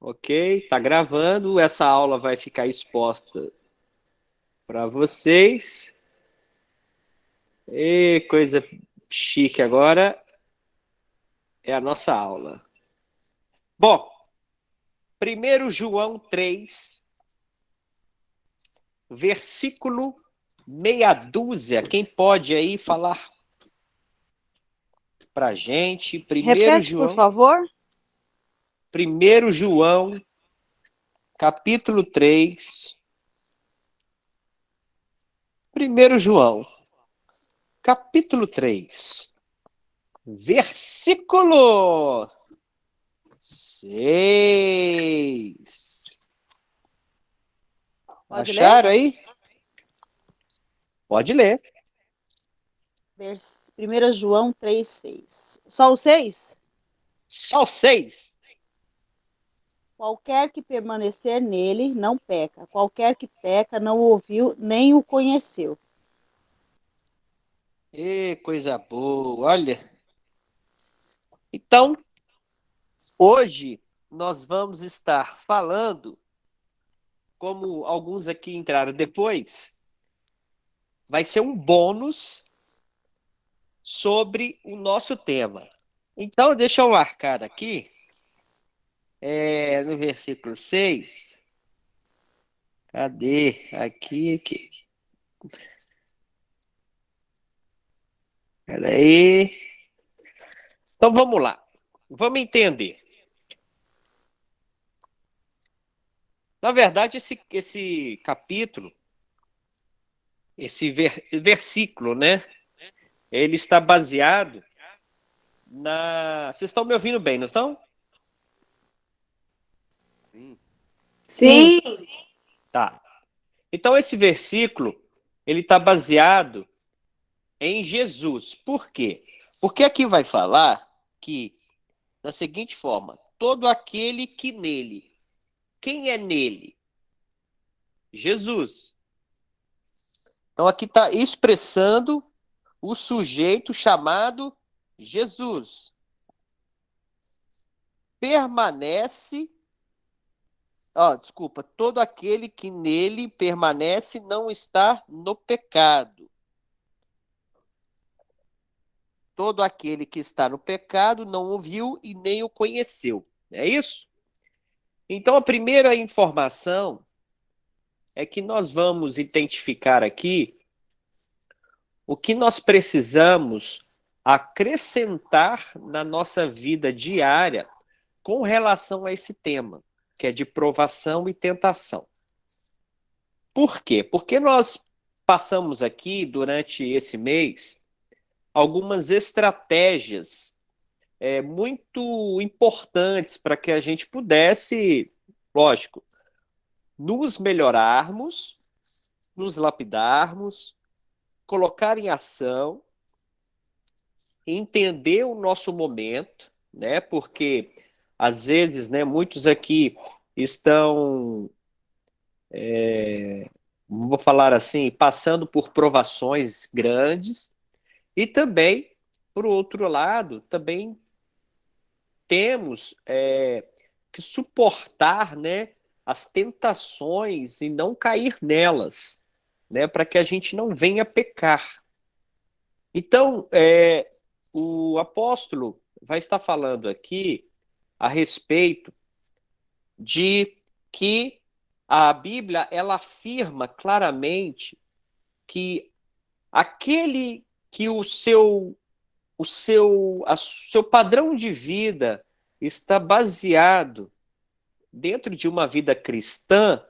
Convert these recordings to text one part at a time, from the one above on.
Ok, tá gravando. Essa aula vai ficar exposta para vocês. E coisa chique agora é a nossa aula. Bom, 1 João 3, versículo meia dúzia. Quem pode aí falar pra gente? Repete, por favor. 1 João, capítulo 3. 1 João, capítulo 3, versículo 6. Pode ler? Acharam aí? Pode ler. 1 João 3,6. Só o 6? Só o 6. Qualquer que permanecer nele não peca. Qualquer que peca não o ouviu nem o conheceu. E coisa boa, olha. Então, hoje nós vamos estar falando, como alguns aqui entraram depois, vai ser um bônus sobre o nosso tema. Então, deixa eu marcar aqui, no versículo 6. Cadê? Aqui. Peraí. Então, vamos lá. Vamos entender. Na verdade, esse capítulo, esse versículo, né? Ele está baseado na. Vocês estão me ouvindo bem, não estão? Sim. Sim. Sim, Tá. Então, esse versículo, ele está baseado em Jesus. Por quê? Porque aqui vai falar que, da seguinte forma, todo aquele que nele. Quem é nele? Jesus. Então, aqui está expressando o sujeito chamado Jesus. Permanece. Desculpa, todo aquele que nele permanece não está no pecado. Todo aquele que está no pecado não o viu e nem o conheceu. É isso? Então, a primeira informação é que nós vamos identificar aqui o que nós precisamos acrescentar na nossa vida diária com relação a esse tema, que é de provação e tentação. Por quê? Porque nós passamos aqui, durante esse mês, algumas estratégias muito importantes para que a gente pudesse, lógico, nos melhorarmos, nos lapidarmos, colocar em ação, entender o nosso momento, né? Porque às vezes, né, muitos aqui estão, vou falar assim, passando por provações grandes e também, por outro lado, também temos que suportar, né, as tentações e não cair nelas, né, para que a gente não venha pecar. Então, o apóstolo vai estar falando aqui a respeito de que a Bíblia ela afirma claramente que aquele que seu padrão de vida está baseado dentro de uma vida cristã,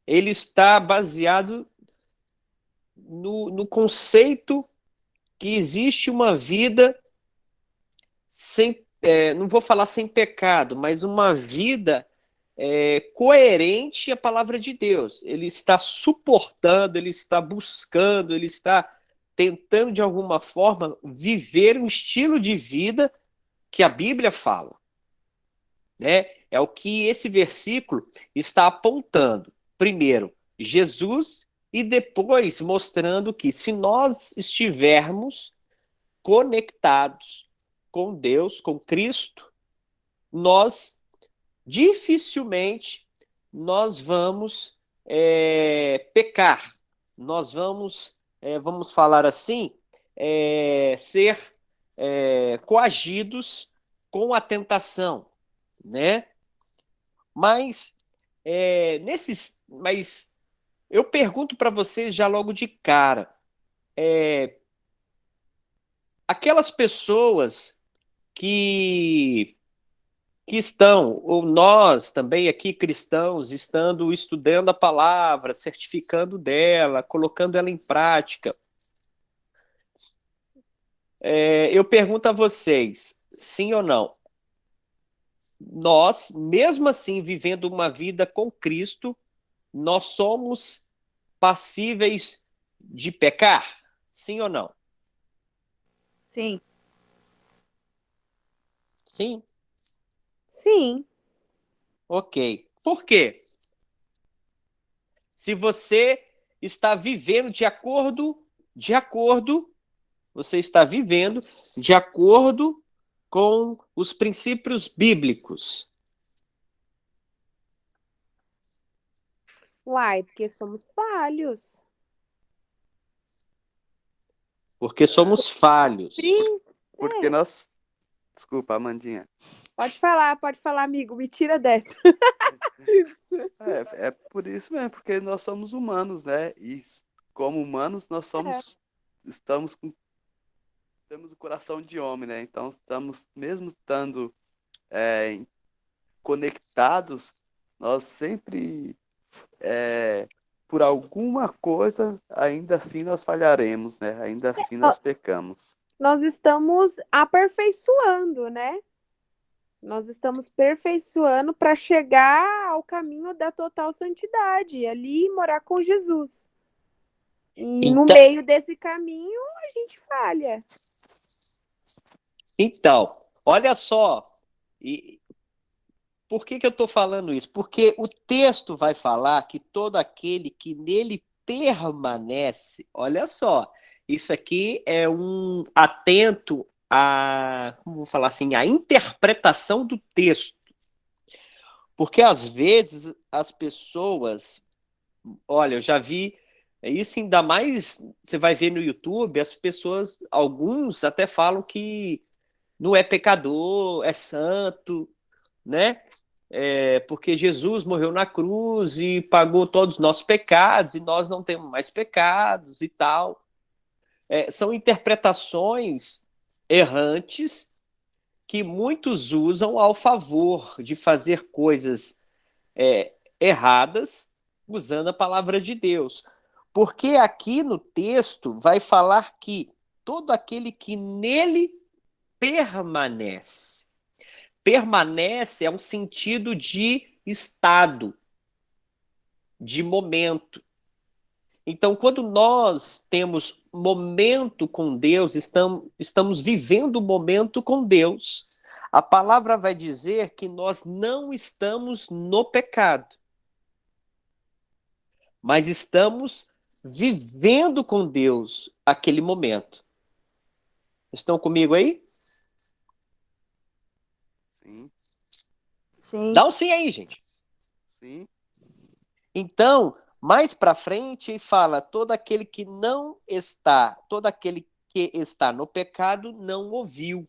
ele está baseado no conceito que existe uma vida sem, não vou falar sem pecado, mas uma vida coerente à palavra de Deus. Ele está suportando, ele está buscando, ele está tentando de alguma forma viver um estilo de vida que a Bíblia fala, né? É o que esse versículo está apontando. Primeiro, Jesus, e depois mostrando que se nós estivermos conectados com Deus, com Cristo, nós dificilmente nós vamos pecar. Nós vamos, vamos falar assim, ser coagidos com a tentação, né? Mas mas eu pergunto para vocês já logo de cara, aquelas pessoas que estão, ou nós também aqui cristãos, estando estudando a palavra, certificando dela, colocando ela em prática, eu pergunto a vocês, sim ou não? Nós, mesmo assim, vivendo uma vida com Cristo, nós somos passíveis de pecar? Sim ou não? Sim. Sim? Sim. Ok. Por quê? Se você está vivendo você está vivendo de acordo com os princípios bíblicos. Uai, porque somos falhos. Porque somos falhos. Sim. Porque nós. Desculpa, Amandinha. Pode falar, amigo. Me tira dessa. É por isso mesmo, porque nós somos humanos, né? E como humanos, nós somos. Temos o coração de homem, né? Então estamos, mesmo estando conectados, nós sempre, por alguma coisa, ainda assim nós falharemos, né? Ainda assim nós pecamos. Nós estamos aperfeiçoando, né? Nós estamos aperfeiçoando para chegar ao caminho da total santidade, ali morar com Jesus. E no meio desse caminho, a gente falha. Então, olha só. Por que eu estou falando isso? Porque o texto vai falar que todo aquele que nele permanece, olha só, isso aqui é um atento a, como vou falar assim, a interpretação do texto. Porque às vezes as pessoas, olha, eu já vi isso ainda mais, você vai ver no YouTube, as pessoas, alguns até falam que não é pecador, é santo, né? Porque Jesus morreu na cruz e pagou todos os nossos pecados e nós não temos mais pecados e tal. São interpretações errantes que muitos usam ao favor de fazer coisas erradas usando a palavra de Deus. Porque aqui no texto vai falar que todo aquele que nele permanece. Permanece é um sentido de estado, de momento. Então, quando nós temos momento com Deus, estamos vivendo o momento com Deus, a palavra vai dizer que nós não estamos no pecado, mas estamos vivendo com Deus aquele momento. Estão comigo aí? Sim. Sim. Dá um sim aí, gente. Sim. Então, mais para frente, fala: todo aquele que não está, todo aquele que está no pecado não ouviu,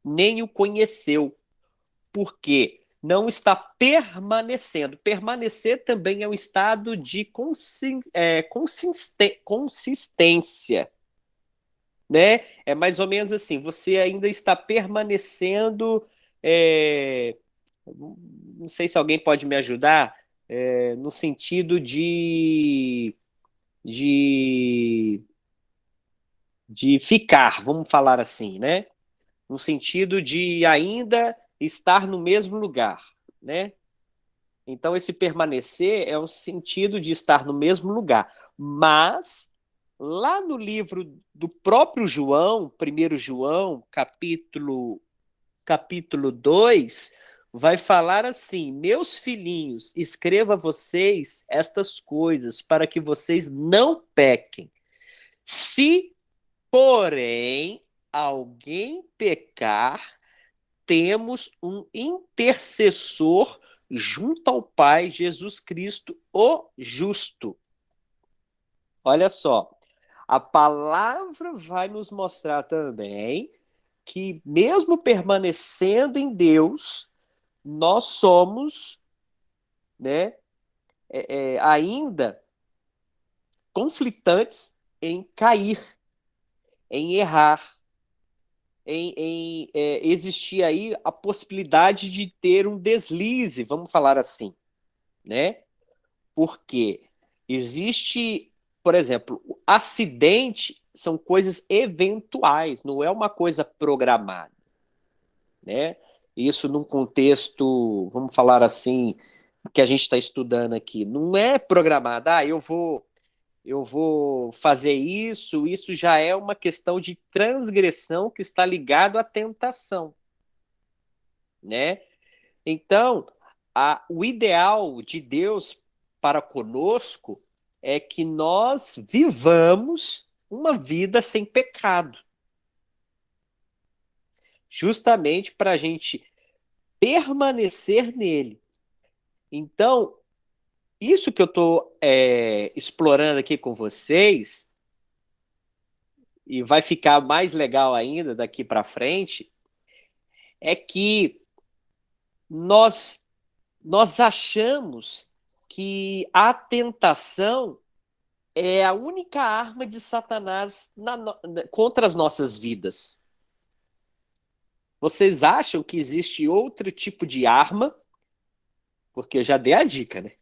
nem o conheceu, porque não está permanecendo. Permanecer também é um estado de consistência, né? É mais ou menos assim, você ainda está permanecendo. Não sei se alguém pode me ajudar, no sentido de, de ficar, vamos falar assim, né? No sentido de ainda estar no mesmo lugar, né? Então, esse permanecer é o sentido de estar no mesmo lugar. Mas, lá no livro do próprio João, 1 João, capítulo 2, vai falar assim: meus filhinhos, escreva a vocês estas coisas para que vocês não pequem. Se, porém, alguém pecar, temos um intercessor junto ao Pai, Jesus Cristo, o justo. Olha só, a palavra vai nos mostrar também que, mesmo permanecendo em Deus, nós somos, né, ainda conflitantes em cair, em errar, em existir aí a possibilidade de ter um deslize, vamos falar assim, né? Porque existe, por exemplo, acidente são coisas eventuais, não é uma coisa programada, né? Isso num contexto, vamos falar assim, que a gente está estudando aqui, não é programado. Eu vou fazer isso, isso já é uma questão de transgressão que está ligado à tentação, né? Então, o ideal de Deus para conosco é que nós vivamos uma vida sem pecado, justamente para a gente permanecer nele. Então, isso que eu estou explorando aqui com vocês, e vai ficar mais legal ainda daqui para frente, é que nós, nós achamos que a tentação é a única arma de Satanás contra as nossas vidas. Vocês acham que existe outro tipo de arma? Porque eu já dei a dica, né?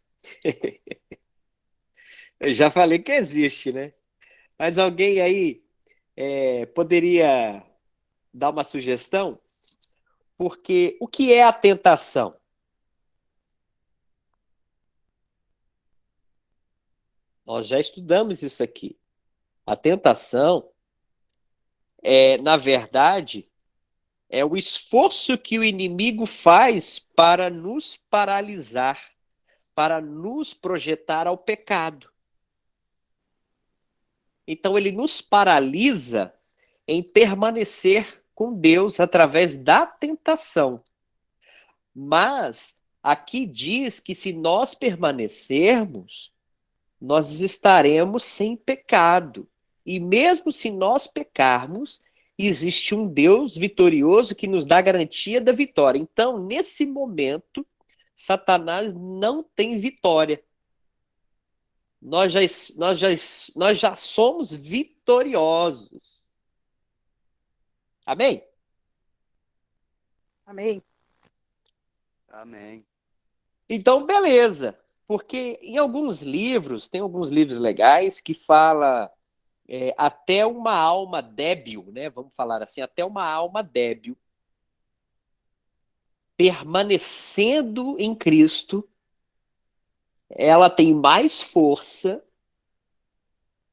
Eu já falei que existe, né? Mas alguém aí poderia dar uma sugestão? Porque o que é a tentação? Nós já estudamos isso aqui. A tentação na verdade, é o esforço que o inimigo faz para nos paralisar, para nos projetar ao pecado. Então, ele nos paralisa em permanecer com Deus através da tentação. Mas aqui diz que se nós permanecermos, nós estaremos sem pecado. E mesmo se nós pecarmos, existe um Deus vitorioso que nos dá a garantia da vitória. Então, nesse momento, Satanás não tem vitória. Nós já somos vitoriosos. Amém? Amém. Amém. Então, beleza. Porque em alguns livros, tem alguns livros legais que fala até uma alma débil, né? Vamos falar assim, até uma alma débil, permanecendo em Cristo, ela tem mais força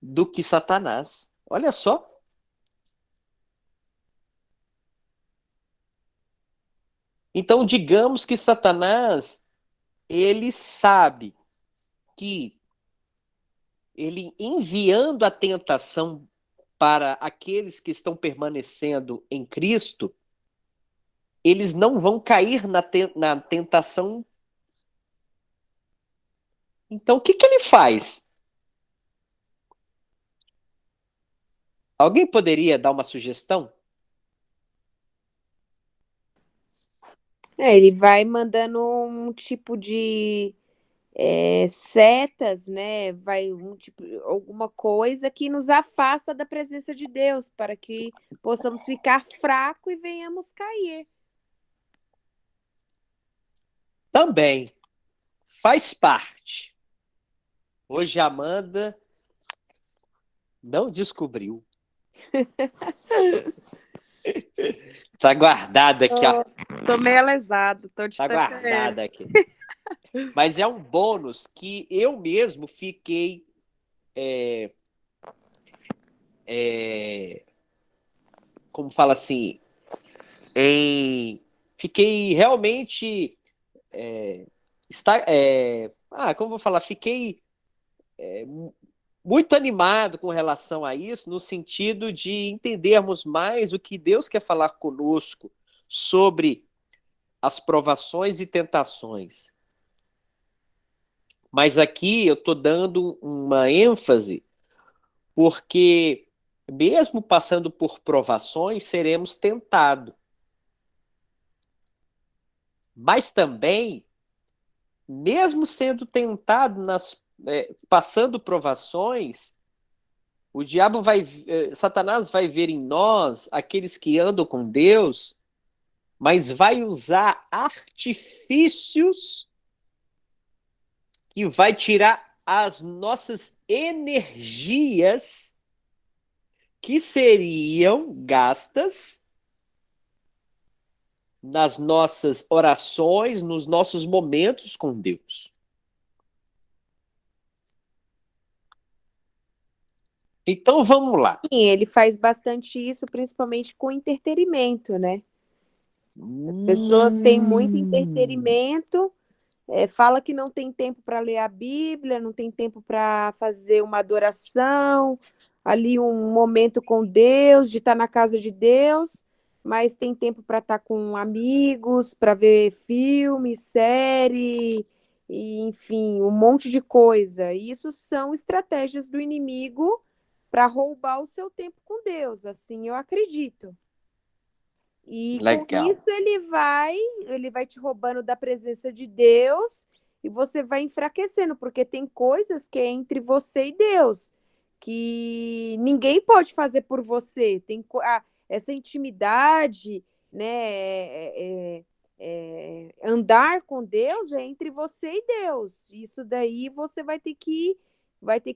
do que Satanás. Olha só. Então, digamos que Satanás, ele sabe que ele enviando a tentação para aqueles que estão permanecendo em Cristo, eles não vão cair na tentação. Então, o que ele faz? Alguém poderia dar uma sugestão? Ele vai mandando um tipo de setas, né? Vai alguma coisa que nos afasta da presença de Deus, para que possamos ficar fracos e venhamos cair. Também faz parte. Hoje a Amanda não descobriu. Tá guardada aqui, ó. Tô meio lesado, tô de Tá guardada aqui. Mas é um bônus que eu mesmo fiquei como fala assim, fiquei realmente como vou falar, fiquei muito animado com relação a isso, no sentido de entendermos mais o que Deus quer falar conosco sobre as provações e tentações. Mas aqui eu estou dando uma ênfase, porque mesmo passando por provações, seremos tentados. Mas também, mesmo sendo tentado, passando provações, o diabo Satanás vai ver em nós aqueles que andam com Deus, mas vai usar artifícios que vai tirar as nossas energias que seriam gastas nas nossas orações, nos nossos momentos com Deus. Então vamos lá. Sim, ele faz bastante isso, principalmente com entretenimento, né? As pessoas têm muito entretenimento, fala que não tem tempo para ler a Bíblia, não tem tempo para fazer uma adoração, ali um momento com Deus, de estar na casa de Deus, mas tem tempo para estar com amigos, para ver filme, série, e, enfim, um monte de coisa. E isso são estratégias do inimigo para roubar o seu tempo com Deus, assim eu acredito. E com Legal. isso ele vai te roubando da presença de Deus e você vai enfraquecendo, porque tem coisas que é entre você e Deus, que ninguém pode fazer por você. Essa intimidade, né? Andar com Deus é entre você e Deus. Isso daí você vai ter que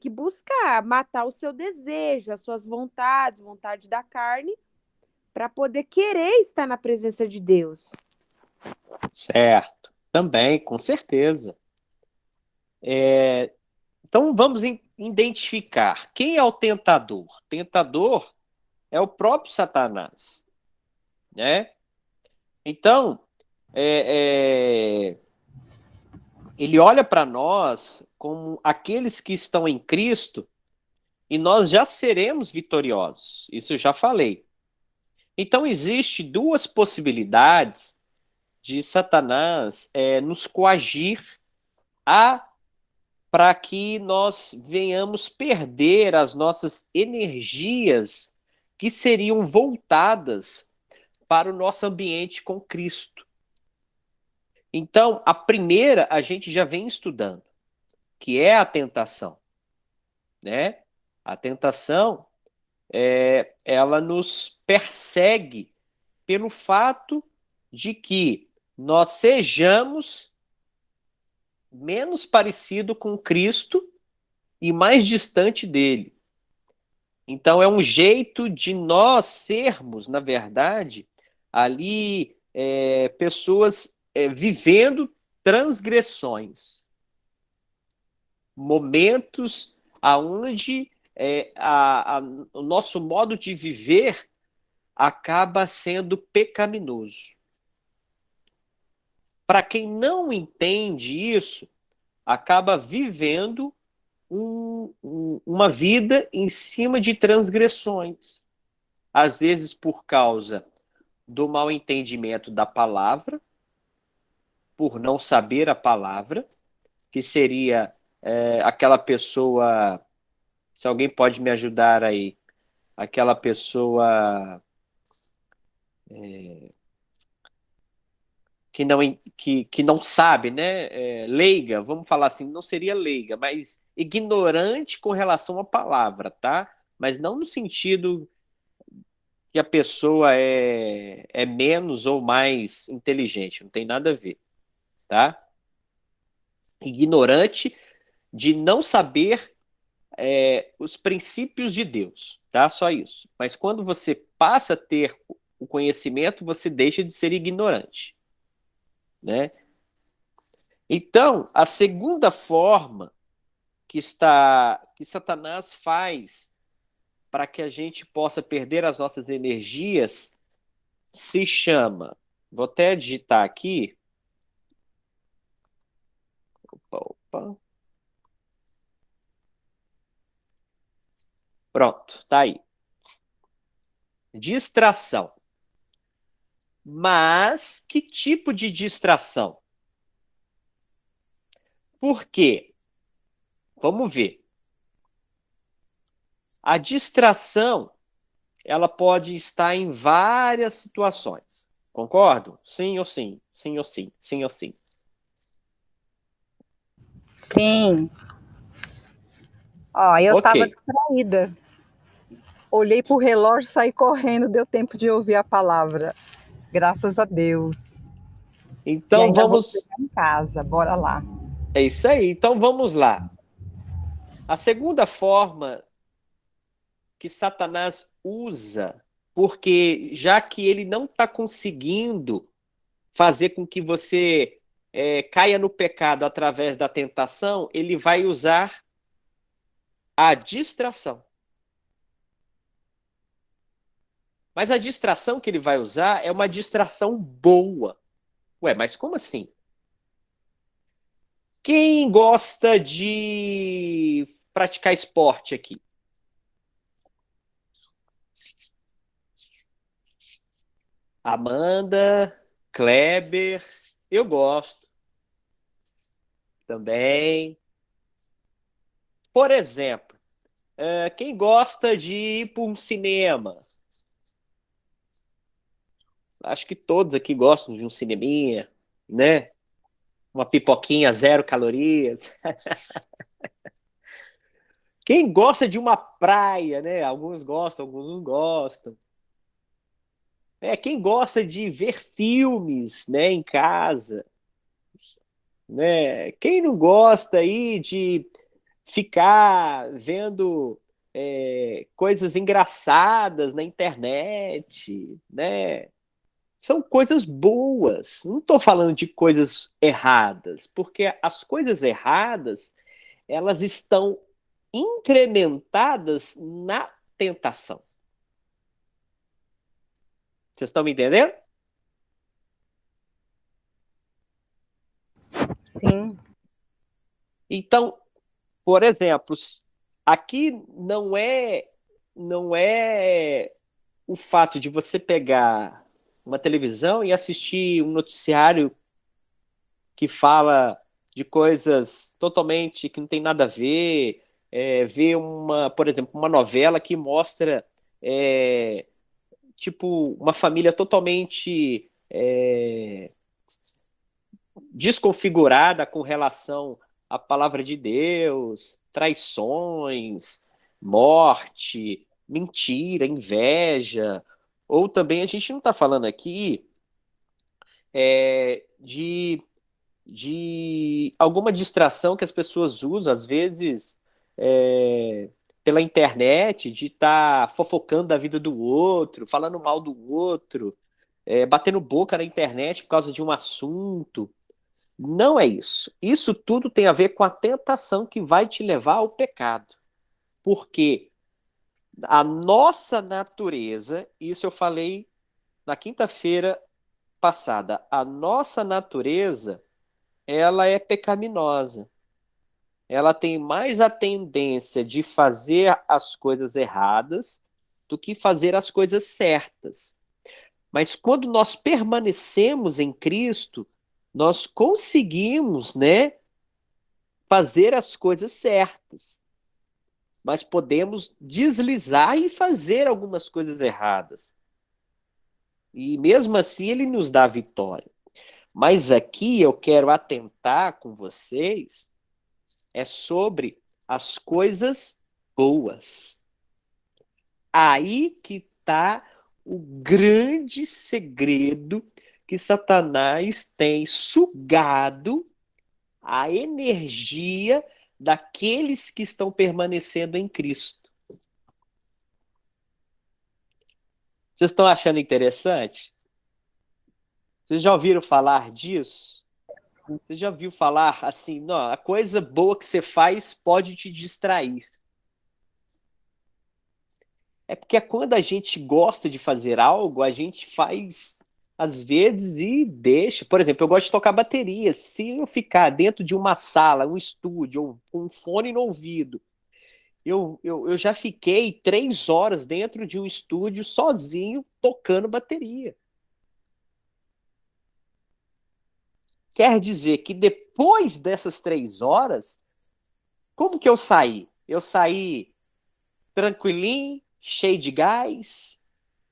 buscar, matar o seu desejo, as suas vontades, vontade da carne para poder querer estar na presença de Deus. Certo. Também, com certeza. Então vamos identificar quem é o tentador. O tentador é o próprio Satanás, né? Então, ele olha para nós como aqueles que estão em Cristo e nós já seremos vitoriosos. Isso eu já falei. Então, existe duas possibilidades de Satanás nos coagir para que nós venhamos perder as nossas energias que seriam voltadas para o nosso ambiente com Cristo. Então, a primeira a gente já vem estudando, que é a tentação, né? A tentação, ela nos persegue pelo fato de que nós sejamos menos parecido com Cristo e mais distante dele. Então, é um jeito de nós sermos, na verdade, ali pessoas vivendo transgressões, momentos aonde o nosso modo de viver acaba sendo pecaminoso. Para quem não entende isso, acaba vivendo uma vida em cima de transgressões. Às vezes por causa do mal entendimento da palavra, por não saber a palavra, que seria aquela pessoa, se alguém pode me ajudar aí, aquela pessoa que não sabe, né? Leiga, vamos falar assim, não seria leiga, mas ignorante com relação à palavra, tá? Mas não no sentido que a pessoa é menos ou mais inteligente, não tem nada a ver, tá? Ignorante de não saber os princípios de Deus, tá? Só isso. Mas quando você passa a ter o conhecimento, você deixa de ser ignorante, né? Então, a segunda forma que Satanás faz para que a gente possa perder as nossas energias se chama, vou até digitar aqui. Opa. Pronto, tá aí. Distração. Mas que tipo de distração? Por quê? Vamos ver. A distração, ela pode estar em várias situações. Concordo? Sim ou sim? Sim ou sim? Sim ou sim? Sim. Ó, eu Ok. estava distraída. Olhei para o relógio, saí correndo, deu tempo de ouvir a palavra. Graças a Deus. E Então ainda vou vamos. chegar em casa. Bora lá. É isso aí. Então vamos lá. A segunda forma que Satanás usa, porque já que ele não está conseguindo fazer com que você caia no pecado através da tentação, ele vai usar a distração. Mas a distração que ele vai usar é uma distração boa. Ué, mas como assim? Quem gosta de praticar esporte aqui? Amanda, Kleber, eu gosto também. Por exemplo, quem gosta de ir para um cinema? Acho que todos aqui gostam de um cineminha, né? Uma pipoquinha 0 calorias. Quem gosta de uma praia, né? Alguns gostam, alguns não gostam. Quem gosta de ver filmes, né, em casa, né? Quem não gosta aí de ficar vendo coisas engraçadas na internet, né? São coisas boas. Não estou falando de coisas erradas, porque as coisas erradas elas estão incrementadas na tentação. Vocês estão me entendendo? Sim. Então, por exemplo, aqui não é o fato de você pegar uma televisão e assistir um noticiário que fala de coisas totalmente que não tem nada a ver, ver por exemplo, uma novela que mostra é, tipo uma família totalmente desconfigurada com relação à palavra de Deus, traições, morte, mentira, inveja. Ou também a gente não está falando aqui de alguma distração que as pessoas usam, às vezes, pela internet, de estar fofocando da vida do outro, falando mal do outro, batendo boca na internet por causa de um assunto. Não é isso. Isso tudo tem a ver com a tentação que vai te levar ao pecado. Porque a nossa natureza, isso eu falei na quinta-feira passada, a nossa natureza, ela é pecaminosa. Ela tem mais a tendência de fazer as coisas erradas do que fazer as coisas certas. Mas quando nós permanecemos em Cristo, nós conseguimos, né, fazer as coisas certas. Mas podemos deslizar e fazer algumas coisas erradas. E mesmo assim ele nos dá vitória. Mas aqui eu quero atentar com vocês sobre as coisas boas. Aí que está o grande segredo que Satanás tem sugado a energia daqueles que estão permanecendo em Cristo. Vocês estão achando interessante? Vocês já ouviram falar disso? Você já ouviu falar assim, não, a coisa boa que você faz pode te distrair. É porque quando a gente gosta de fazer algo, a gente faz às vezes e deixa. Por exemplo, eu gosto de tocar bateria. Se eu ficar dentro de uma sala, um estúdio, ou com um fone no ouvido, eu já fiquei 3 horas dentro de um estúdio sozinho tocando bateria. quer dizer que depois dessas 3 horas, como que eu saí? Eu saí tranquilinho, cheio de gás,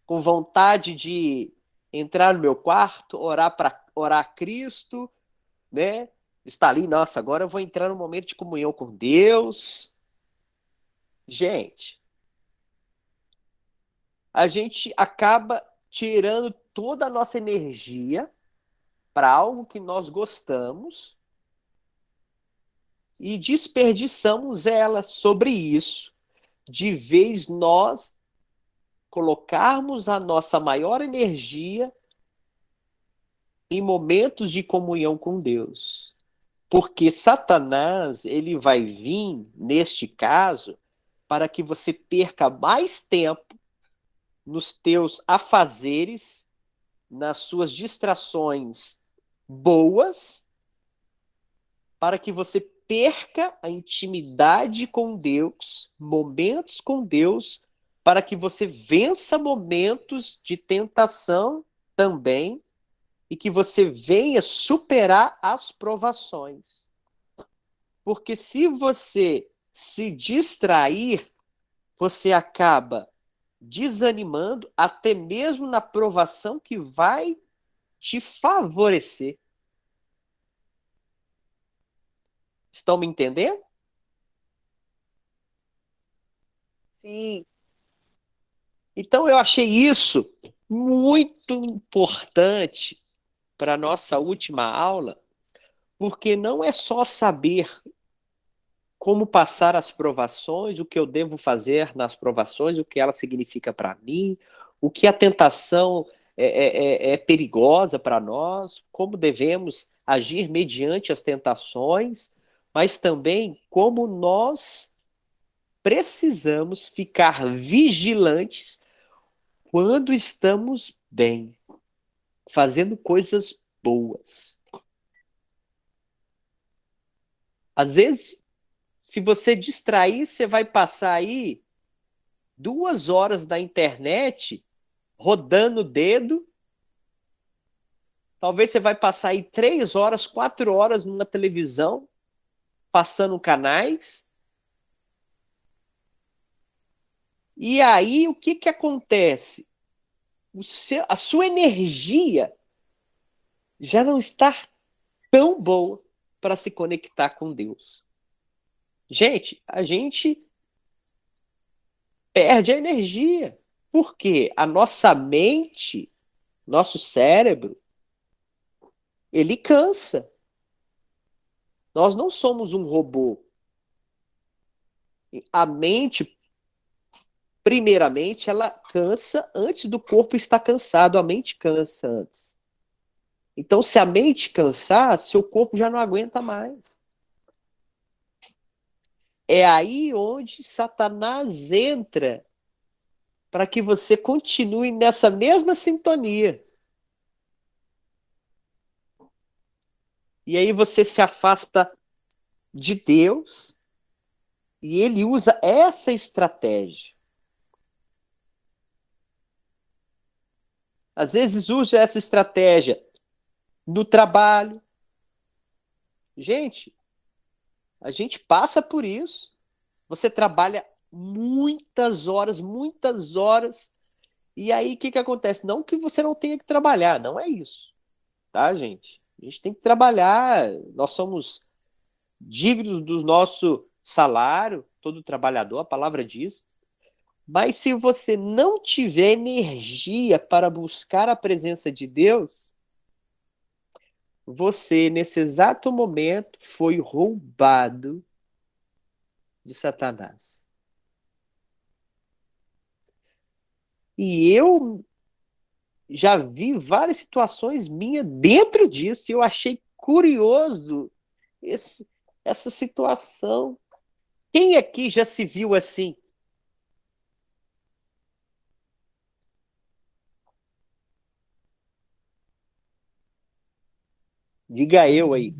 com vontade de entrar no meu quarto, orar a Cristo, né? Estar ali, nossa, agora eu vou entrar num momento de comunhão com Deus. Gente, a gente acaba tirando toda a nossa energia para algo que nós gostamos e desperdiçamos ela sobre isso, de vez nós colocarmos a nossa maior energia em momentos de comunhão com Deus. Porque Satanás, ele vai vir, neste caso, para que você perca mais tempo nos teus afazeres, nas suas distrações boas, para que você perca a intimidade com Deus, momentos com Deus, para que você vença momentos de tentação também e que você venha superar as provações. Porque se você se distrair, você acaba desanimando até mesmo na provação que vai te favorecer. Estão me entendendo? Sim. Então eu achei isso muito importante para a nossa última aula, porque não é só saber como passar as provações, o que eu devo fazer nas provações, o que ela significa para mim, o que a tentação é perigosa para nós, como devemos agir mediante as tentações, mas também como nós precisamos ficar vigilantes quando estamos bem, fazendo coisas boas. Às vezes, se você distrair, você vai passar aí 2 horas da internet rodando o dedo. Talvez você vai passar aí 3 horas, 4 horas numa televisão, passando canais. E aí, o que que acontece? A sua energia já não está tão boa para se conectar com Deus. Gente, a gente perde a energia. Porque a nossa mente, nosso cérebro, ele cansa. Nós não somos um robô. A mente, primeiramente, ela cansa antes do corpo estar cansado. A mente cansa antes. Então, se a mente cansar, seu corpo já não aguenta mais. É aí onde Satanás entra para que você continue nessa mesma sintonia. E aí você se afasta de Deus e ele usa essa estratégia. Às vezes usa essa estratégia no trabalho. Gente, a gente passa por isso. Você trabalha muitas horas, e aí o que que acontece? Não que você não tenha que trabalhar, não é isso, tá, gente? A gente tem que trabalhar, nós somos dívidos do nosso salário, todo trabalhador, a palavra diz. Mas se você não tiver energia para buscar a presença de Deus, você, nesse exato momento, foi roubado de Satanás. E eu já vi várias situações minhas dentro disso, e eu achei curioso essa situação. Quem aqui já se viu assim? Diga eu aí.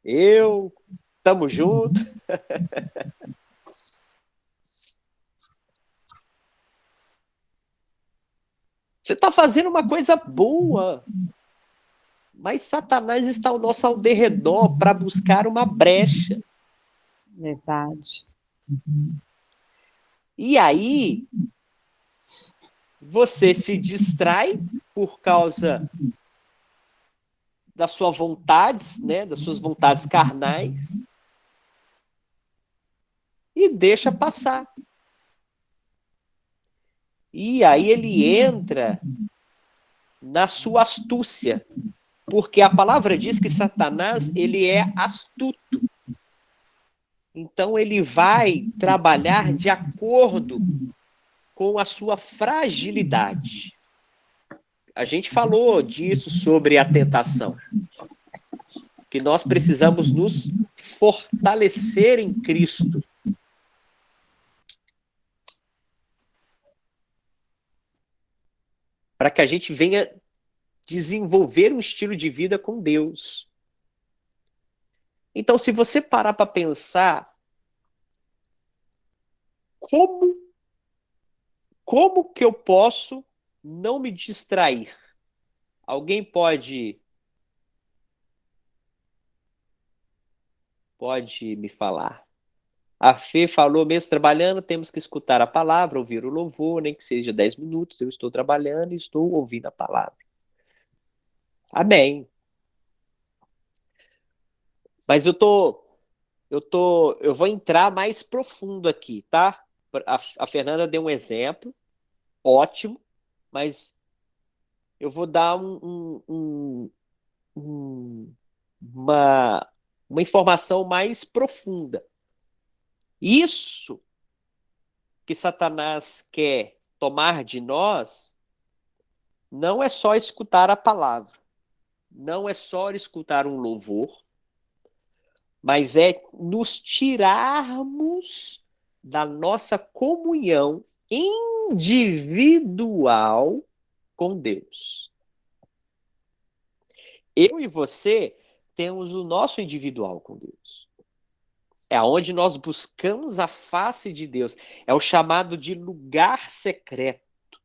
Eu, tamo junto. Você está fazendo uma coisa boa. Mas Satanás está ao nosso derredor para buscar uma brecha. Verdade. E aí, você se distrai por causa das suas vontades, né, das suas vontades carnais, e deixa passar. E aí ele entra na sua astúcia, porque a palavra diz que Satanás, ele é astuto. Então ele vai trabalhar de acordo com a sua fragilidade. A gente falou disso sobre a tentação, que nós precisamos nos fortalecer em Cristo. Para que a gente venha desenvolver um estilo de vida com Deus. Então, se você parar para pensar, como que eu posso não me distrair? Alguém pode me falar? A Fê falou, mesmo trabalhando, temos que escutar a palavra, ouvir o louvor, nem que seja 10 minutos, eu estou trabalhando e estou ouvindo a palavra. Amém. Mas eu vou entrar mais profundo aqui, tá? A Fernanda deu um exemplo, ótimo, mas eu vou dar uma informação mais profunda. Isso que Satanás quer tomar de nós não é só escutar a palavra, não é só escutar um louvor, mas é nos tirarmos da nossa comunhão individual com Deus. Eu e você temos o nosso individual com Deus. É onde nós buscamos a face de Deus. É o chamado de lugar secreto.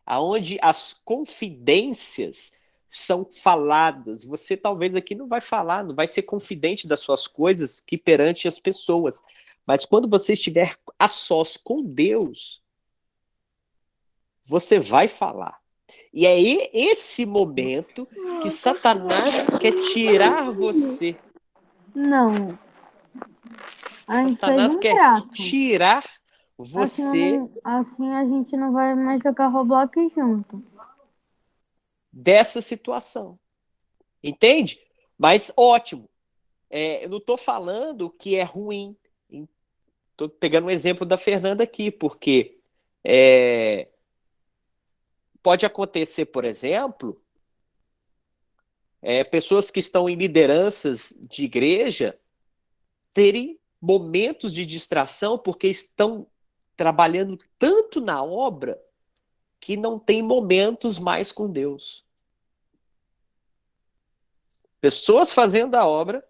Aonde as confidências são faladas. Você talvez aqui não vai falar, não vai ser confidente das suas coisas que perante as pessoas. Mas quando você estiver a sós com Deus, você vai falar. E é esse momento que Satanás quer tirar você. Não. A gente fez Satanás um quer trato. tirar Assim, você assim a gente não vai mais jogar Roblox junto. dessa situação. Entende? Mas ótimo. Eu não estou falando que é ruim. Estou pegando um exemplo da Fernanda aqui, porque pode acontecer, por exemplo, pessoas que estão em lideranças de igreja terem momentos de distração porque estão trabalhando tanto na obra que não tem momentos mais com Deus. Pessoas fazendo a obra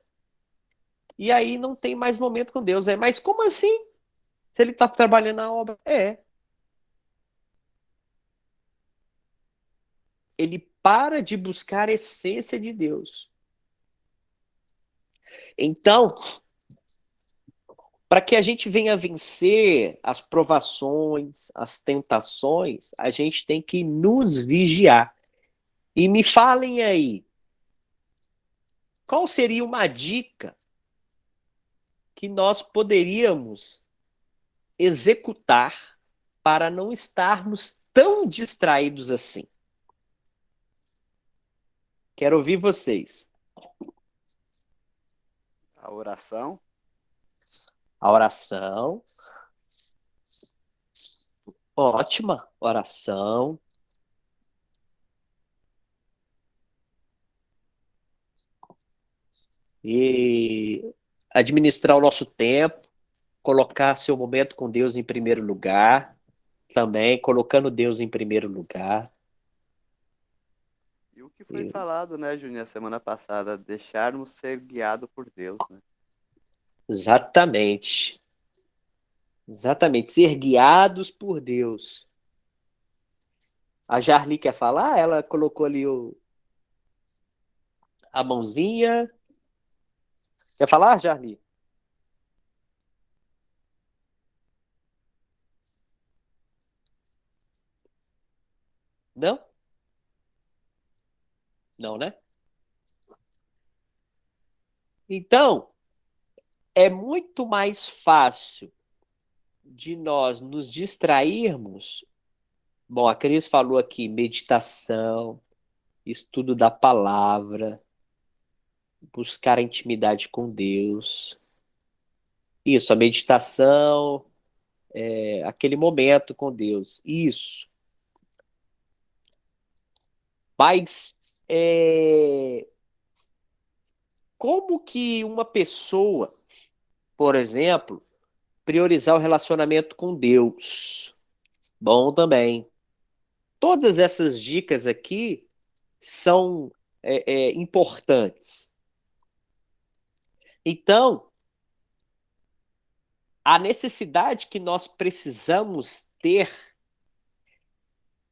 e aí não tem mais momento com Deus. Mas como assim? Se ele está trabalhando na obra? Ele para de buscar a essência de Deus. Então, para que a gente venha vencer as provações, as tentações, a gente tem que nos vigiar. E me falem aí, qual seria uma dica que nós poderíamos executar para não estarmos tão distraídos assim? Quero ouvir vocês. A oração. A oração. Ótima oração. E administrar o nosso tempo, colocar seu momento com Deus em primeiro lugar, também colocando Deus em primeiro lugar. E o que foi falado, né, Júnior, semana passada, deixarmos ser guiado por Deus, né? Exatamente. Exatamente, ser guiados por Deus. A Jarli quer falar? Ela colocou ali a mãozinha. Quer falar, Jarli? Não? Não, né? Então, é muito mais fácil de nós nos distrairmos. Bom, a Cris falou aqui, meditação, estudo da palavra, buscar a intimidade com Deus. Isso, a meditação, aquele momento com Deus. Isso. Mas como que uma pessoa, por exemplo, priorizar o relacionamento com Deus? Bom também. Todas essas dicas aqui são importantes. Então, a necessidade que nós precisamos ter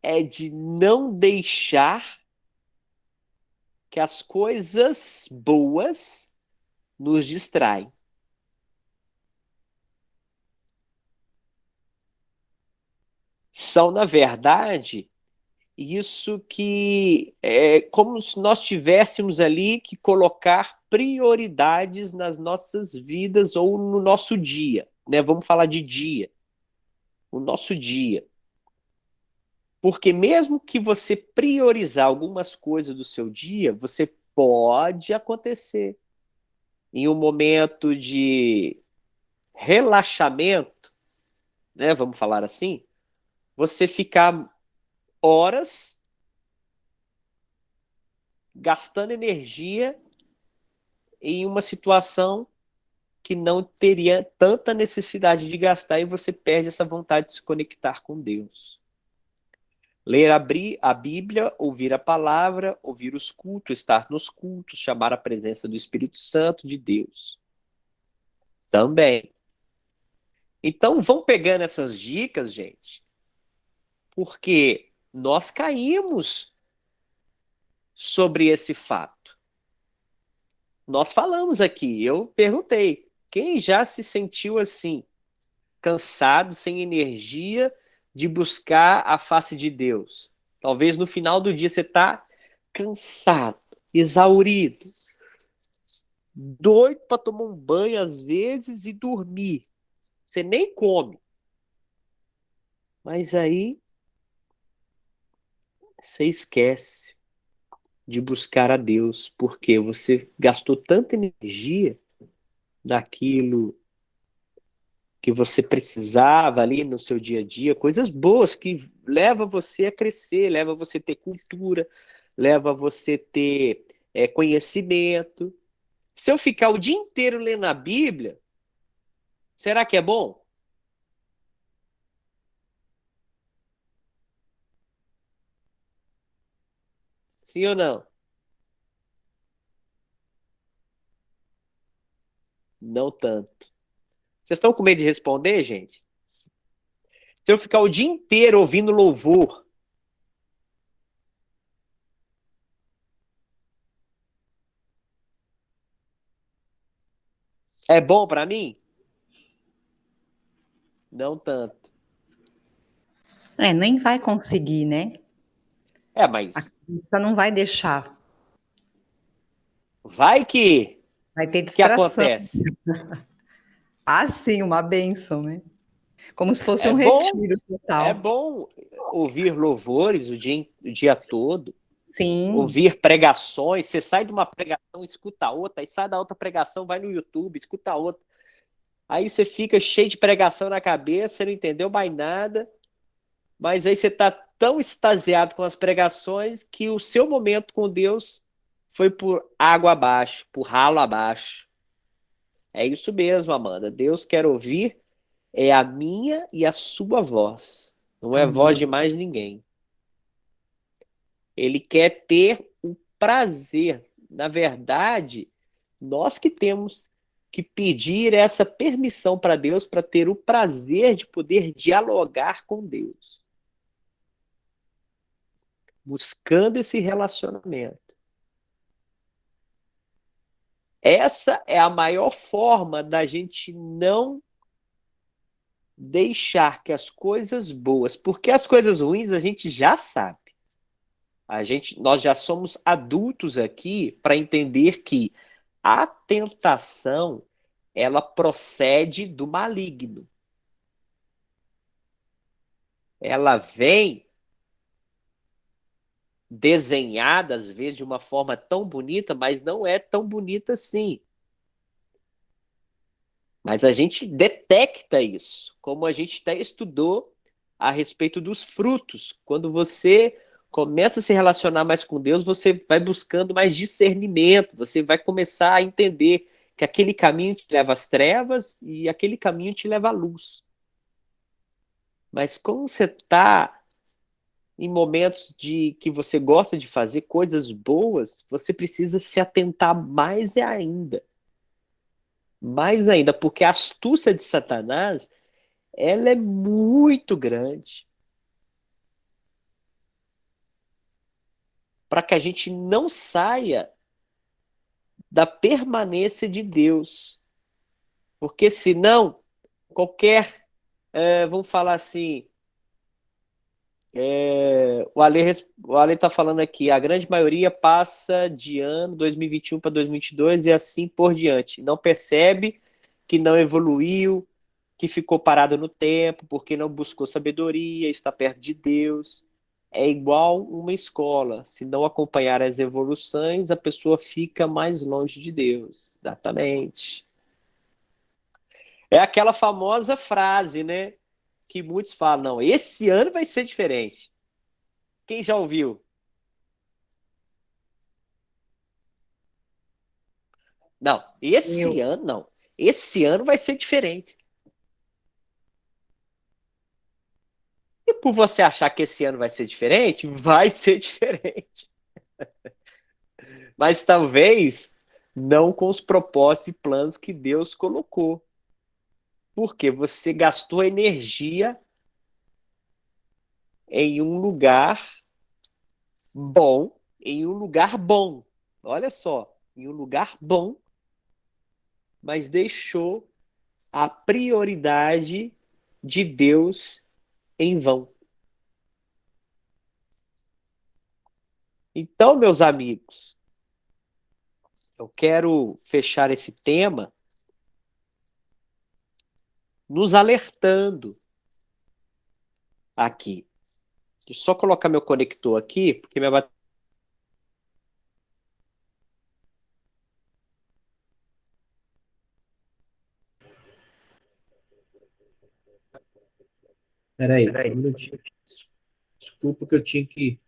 é de não deixar que as coisas boas nos distraem. São, na verdade, isso que é como se nós tivéssemos ali que colocar prioridades nas nossas vidas ou no nosso dia, né? Vamos falar de dia. O nosso dia. Porque mesmo que você priorizar algumas coisas do seu dia, você pode acontecer em um momento de relaxamento, né? Vamos falar assim, você ficar horas gastando energia em uma situação que não teria tanta necessidade de gastar e você perde essa vontade de se conectar com Deus. Ler a Bíblia, ouvir a palavra, ouvir os cultos, estar nos cultos, chamar a presença do Espírito Santo de Deus. Também. Então, vão pegando essas dicas, gente, porque nós caímos sobre esse fato. Nós falamos aqui, eu perguntei, quem já se sentiu assim, cansado, sem energia de buscar a face de Deus? Talvez no final do dia você está cansado, exaurido, doido para tomar um banho às vezes e dormir. Você nem come. Mas aí você esquece de buscar a Deus, porque você gastou tanta energia naquilo que você precisava ali no seu dia a dia, coisas boas que leva você a crescer, leva você a ter cultura, leva você a ter conhecimento. Se eu ficar o dia inteiro lendo a Bíblia, será que é bom? Sim ou não? Não tanto. Vocês estão com medo de responder, gente? Se eu ficar o dia inteiro ouvindo louvor, é bom para mim? Não tanto. Nem vai conseguir, né? Mas A criança não vai deixar. vai que Vai ter que distração. acontece. Ah, sim, uma bênção, né? Como se fosse É um bom, retiro é total. bom ouvir louvores o dia todo, Sim, ouvir pregações. Você sai de uma pregação, escuta outra, aí sai da outra pregação, vai no YouTube, escuta outra. Aí você fica cheio de pregação na cabeça, você não entendeu mais nada, mas aí você está tão extasiado com as pregações que o seu momento com Deus foi por água abaixo, por ralo abaixo. É isso mesmo, Amanda. Deus quer ouvir a minha e a sua voz. Não é voz amém. de mais ninguém. Ele quer ter o prazer. Na verdade, nós que temos que pedir essa permissão para Deus para ter o prazer de poder dialogar com Deus, buscando esse relacionamento. Essa é a maior forma da gente não deixar que as coisas boas, porque as coisas ruins a gente já sabe. Nós já somos adultos aqui para entender que a tentação ela procede do maligno. Ela vem desenhada, às vezes, de uma forma tão bonita, mas não é tão bonita assim. Mas a gente detecta isso, como a gente até estudou a respeito dos frutos. Quando você começa a se relacionar mais com Deus, você vai buscando mais discernimento, você vai começar a entender que aquele caminho te leva às trevas e aquele caminho te leva à luz. Mas como você está em momentos de que você gosta de fazer coisas boas, você precisa se atentar mais ainda. Mais ainda, porque a astúcia de Satanás, ela é muito grande para que a gente não saia da permanência de Deus. Porque senão, qualquer, vamos falar assim, o Ale está falando aqui, a grande maioria passa de ano 2021 para 2022 e assim por diante. Não percebe que não evoluiu, que ficou parado no tempo, porque não buscou sabedoria, está perto de Deus. É igual uma escola. Se não acompanhar as evoluções, a pessoa fica mais longe de Deus. Exatamente. É aquela famosa frase, né? Que muitos falam, não, esse ano vai ser diferente. Quem já ouviu? Não, esse ano não. Esse ano vai ser diferente. E por você achar que esse ano vai ser diferente, vai ser diferente. Mas talvez não com os propósitos e planos que Deus colocou. Porque você gastou energia em um lugar bom, em um lugar bom. Olha só, em um lugar bom, mas deixou a prioridade de Deus em vão. Então, meus amigos, eu quero fechar esse tema nos alertando aqui. Deixa eu só colocar meu conector aqui, porque minha bateria. Peraí, um minutinho. Desculpa que eu tinha que.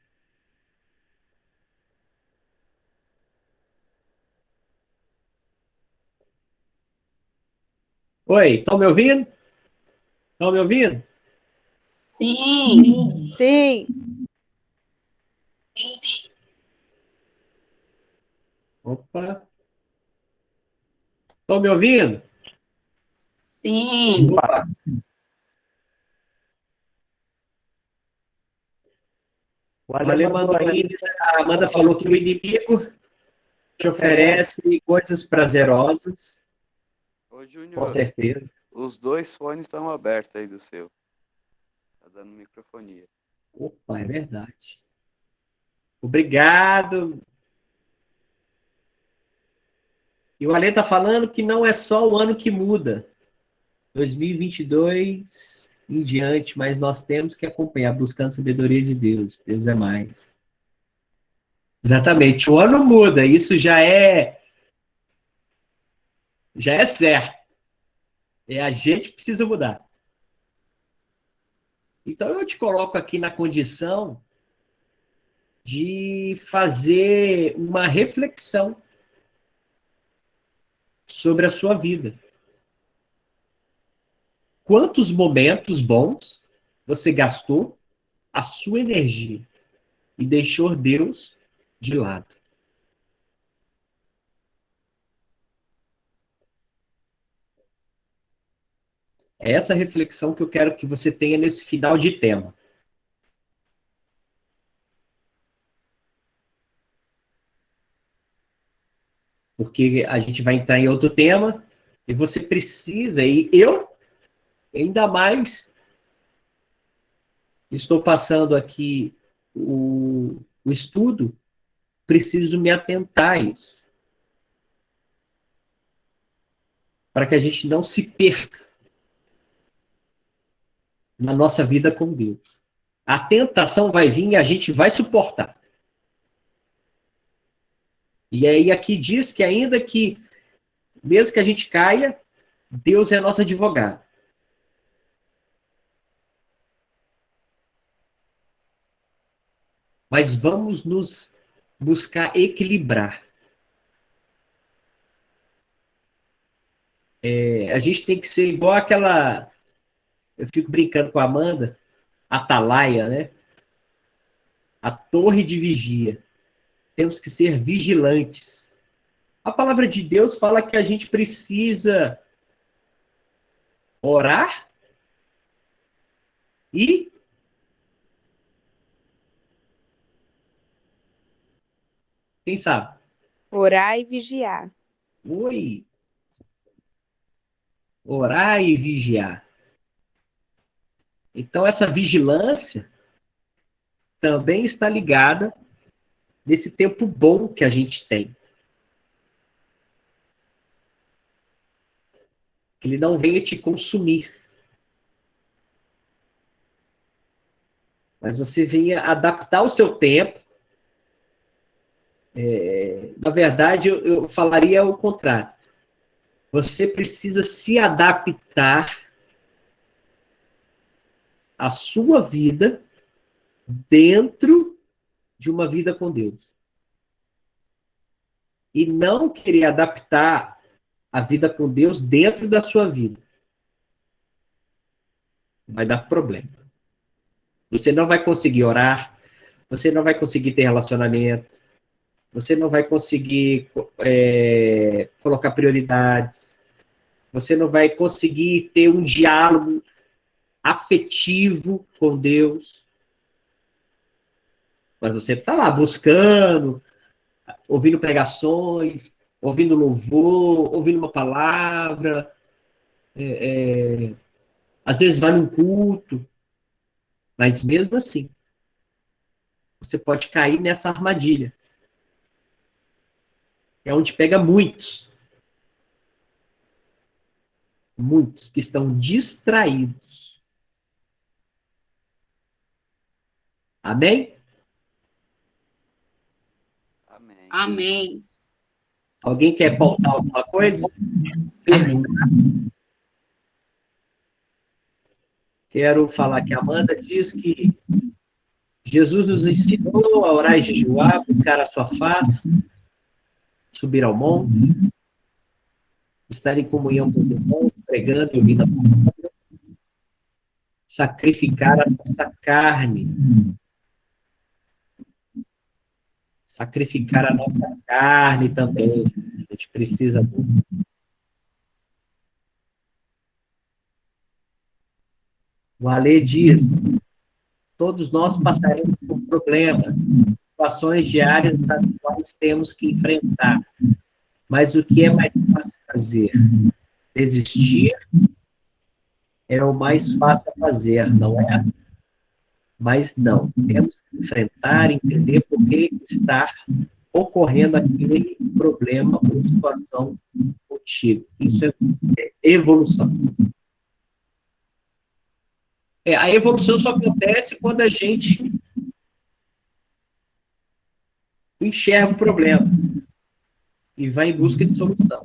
Oi, estão me ouvindo? Estão me ouvindo? Sim, Sim, Opa. Estão me ouvindo? sim. Opa. O Ale mandou aí, a Amanda falou que o inimigo te oferece coisas prazerosas, Ô, com Júnior, certeza. os dois fones estão abertos aí do seu. Tá dando microfonia. Opa, é verdade. Obrigado. E o Ale está falando que não é só o ano que muda. 2022 em diante, mas nós temos que acompanhar, buscando a sabedoria de Deus. Deus é mais. Exatamente. O ano muda, isso já é certo. É a gente que precisa mudar. Então eu te coloco aqui na condição de fazer uma reflexão sobre a sua vida. Quantos momentos bons você gastou a sua energia e deixou Deus de lado? É essa reflexão que eu quero que você tenha nesse final de tema. porque a gente vai entrar em outro tema, e você precisa, e eu, ainda mais, estou passando aqui o estudo, preciso me atentar a isso, para que a gente não se perca na nossa vida com Deus. A tentação vai vir e a gente vai suportar. E aí aqui diz que ainda que, mesmo que a gente caia, Deus é nosso advogado. Mas vamos nos buscar equilibrar. A gente tem que ser igual aquela... Eu fico brincando com a Amanda, atalaia, né? A torre de vigia. Temos que ser vigilantes. A palavra de Deus fala que a gente precisa orar e quem sabe? Orar e vigiar. Oi. Orar e vigiar. Então, essa vigilância também está ligada nesse tempo bom que a gente tem. Que ele não venha te consumir. Mas você venha adaptar o seu tempo. Na verdade, eu falaria o contrário. Você precisa se adaptar à sua vida dentro de uma vida com Deus. E não querer adaptar a vida com Deus dentro da sua vida. Vai dar problema. Você não vai conseguir orar, você não vai conseguir ter relacionamento, você não vai conseguir colocar prioridades, você não vai conseguir ter um diálogo afetivo com Deus. Mas você está lá buscando, ouvindo pregações, ouvindo louvor, ouvindo uma palavra, às vezes vai num culto, mas mesmo assim, você pode cair nessa armadilha. É onde pega muitos. Muitos que estão distraídos. Amém? Amém. Amém. Alguém quer pautar alguma coisa? Quero falar que a Amanda diz que Jesus nos ensinou a orar e jejuar, buscar a sua face, subir ao monte, estar em comunhão com os irmãos, pregando e ouvindo a palavra, sacrificar a nossa carne. Sacrificar a nossa carne também. A gente precisa muito. O Alê diz, todos nós passaremos por problemas, situações diárias das quais temos que enfrentar. Mas o que é mais fácil fazer? Desistir é o mais fácil a fazer, não é? Mas não, temos que enfrentar, entender por que está ocorrendo aquele problema ou situação contigo. Isso é evolução. A evolução só acontece quando a gente enxerga o problema e vai em busca de solução.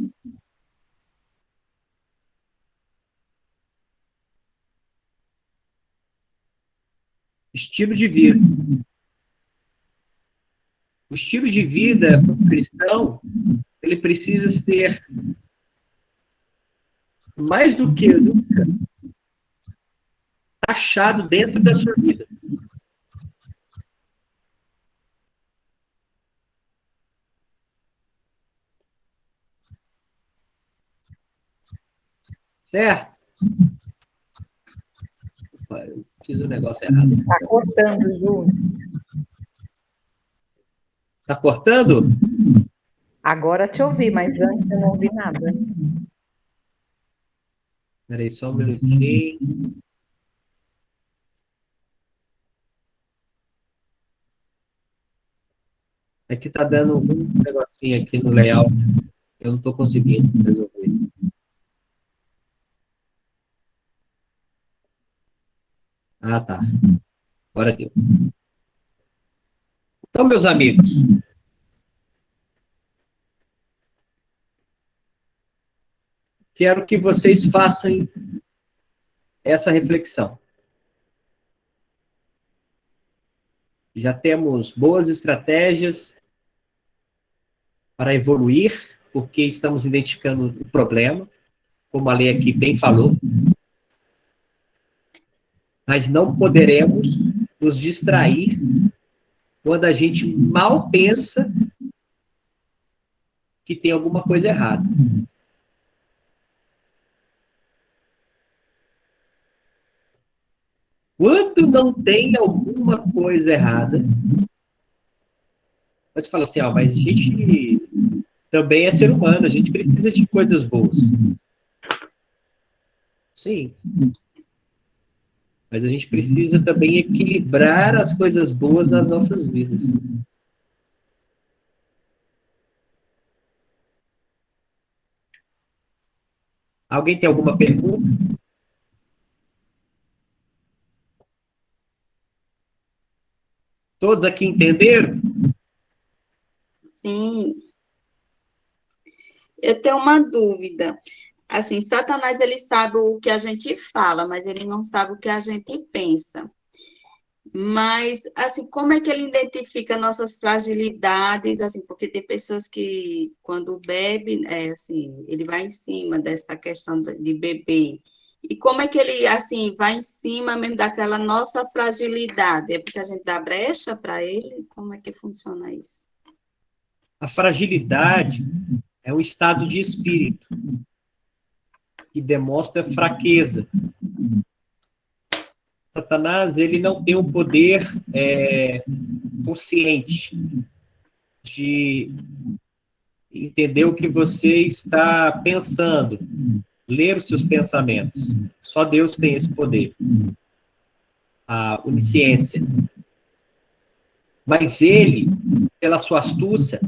Estilo de vida. O estilo de vida cristão, ele precisa ser mais do que nunca achado dentro da sua vida. Certo? Opa, eu fiz um negócio errado. Está cortando, Ju. Está cortando? Agora te ouvi, mas antes eu não ouvi nada. Peraí, só um minutinho. É que tá dando um negocinho aqui no layout. Eu não estou conseguindo resolver. Ah, tá. Agora deu. Então, meus amigos, quero que vocês façam essa reflexão. Já temos boas estratégias para evoluir, porque estamos identificando o problema, como a Lei aqui bem falou, mas não poderemos nos distrair quando a gente mal pensa que tem alguma coisa errada. Quando não tem alguma coisa errada, você fala assim, mas a gente também é ser humano, a gente precisa de coisas boas. Sim. Mas a gente precisa também equilibrar as coisas boas nas nossas vidas. Alguém tem alguma pergunta? Todos aqui entenderam? Sim. Eu tenho uma dúvida. Assim, Satanás, ele sabe o que a gente fala, mas ele não sabe o que a gente pensa. Mas, assim, como é que ele identifica nossas fragilidades? Assim, porque tem pessoas que, quando bebe, assim, ele vai em cima dessa questão de beber. E como é que ele, assim, vai em cima mesmo daquela nossa fragilidade? É porque a gente dá brecha para ele? Como é que funciona isso? A fragilidade é um estado de espírito que demonstra fraqueza. Satanás, ele não tem um poder consciente de entender o que você está pensando, ler os seus pensamentos. Só Deus tem esse poder. A onisciência. Mas ele, pela sua astúcia,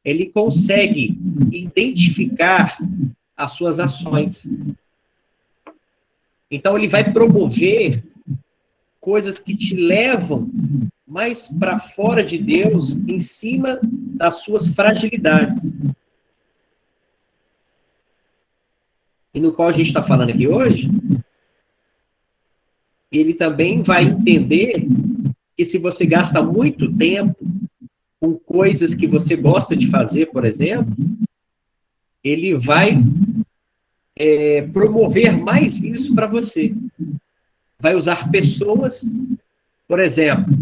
ele consegue identificar as suas ações. Então, ele vai promover coisas que te levam mais para fora de Deus, em cima das suas fragilidades. E no qual a gente está falando aqui hoje, ele também vai entender que se você gasta muito tempo com coisas que você gosta de fazer, por exemplo, ele vai promover mais isso para você. Vai usar pessoas, por exemplo,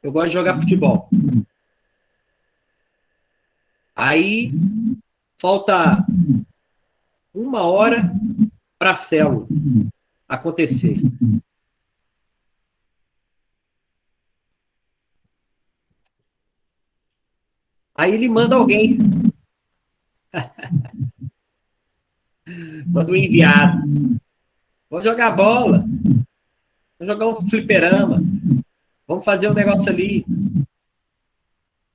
eu gosto de jogar futebol. Aí, falta 1 hora para a célula acontecer. Aí ele manda alguém. Manda um enviado. Vamos jogar bola. Vamos jogar um fliperama. Vamos fazer um negócio ali.